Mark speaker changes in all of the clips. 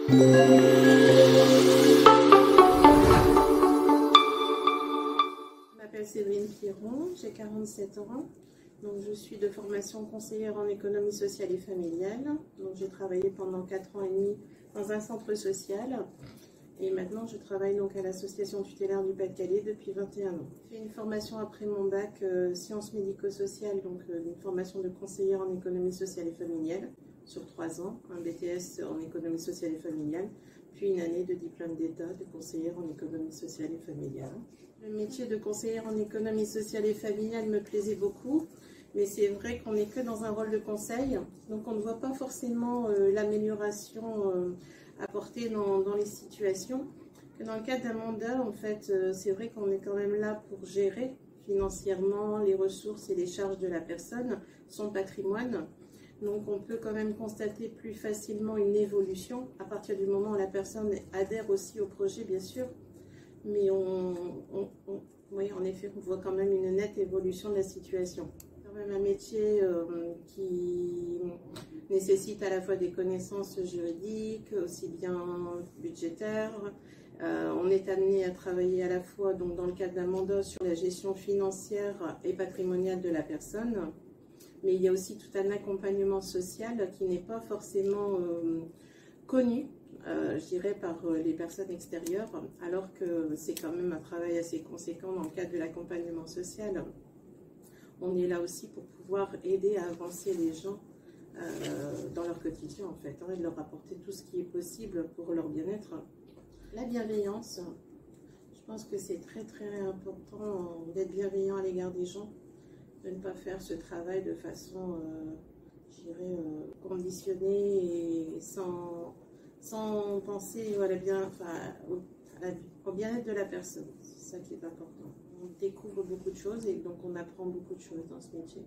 Speaker 1: Je m'appelle Séverine Piron, j'ai 47 ans. Donc, je suis de formation conseillère en économie sociale et familiale. Donc, j'ai travaillé pendant 4 ans et demi dans un centre social. Et maintenant, je travaille donc à l'association tutélaire du Pas-de-Calais depuis 21 ans. J'ai fait une formation après mon bac sciences médico-sociales, donc une formation de conseillère en économie sociale et familiale sur 3 ans, un BTS en économie sociale et familiale, puis une année de diplôme d'État de conseillère en économie sociale et familiale. Le métier de conseillère en économie sociale et familiale me plaisait beaucoup, mais c'est vrai qu'on n'est que dans un rôle de conseil, donc on ne voit pas forcément l'amélioration apportée dans les situations. Que dans le cadre d'un mandat, en fait, c'est vrai qu'on est quand même là pour gérer financièrement les ressources et les charges de la personne, son patrimoine. Donc on peut quand même constater plus facilement une évolution à partir du moment où la personne adhère aussi au projet, bien sûr. Mais oui, en effet, on voit quand même une nette évolution de la situation. C'est quand même un métier qui nécessite à la fois des connaissances juridiques, aussi bien budgétaires. On est amené à travailler à la fois donc, dans le cadre d'un mandat sur la gestion financière et patrimoniale de la personne. Mais il y a aussi tout un accompagnement social qui n'est pas forcément connu, je dirais, par les personnes extérieures, alors que c'est quand même un travail assez conséquent dans le cadre de l'accompagnement social. On est là aussi pour pouvoir aider à avancer les gens dans leur quotidien, en fait, et de leur apporter tout ce qui est possible pour leur bien-être. La bienveillance, je pense que c'est très très important d'être bienveillant à l'égard des gens, de ne pas faire ce travail de façon, je dirais, conditionnée et sans penser au bien-être de la personne. C'est ça qui est important. On découvre beaucoup de choses et donc on apprend beaucoup de choses dans ce métier.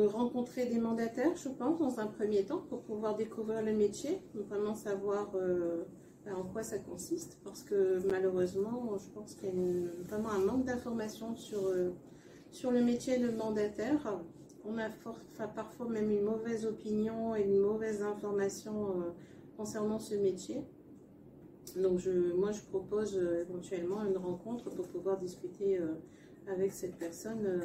Speaker 1: Rencontrer des mandataires, je pense, dans un premier temps, pour pouvoir découvrir le métier, vraiment savoir en quoi ça consiste, parce que malheureusement, je pense qu'il y a vraiment un manque d'informations sur le métier de mandataire. On a parfois même une mauvaise opinion et une mauvaise information concernant ce métier. Donc moi je propose éventuellement une rencontre pour pouvoir discuter avec cette personne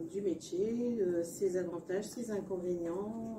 Speaker 1: du métier, ses avantages, ses inconvénients.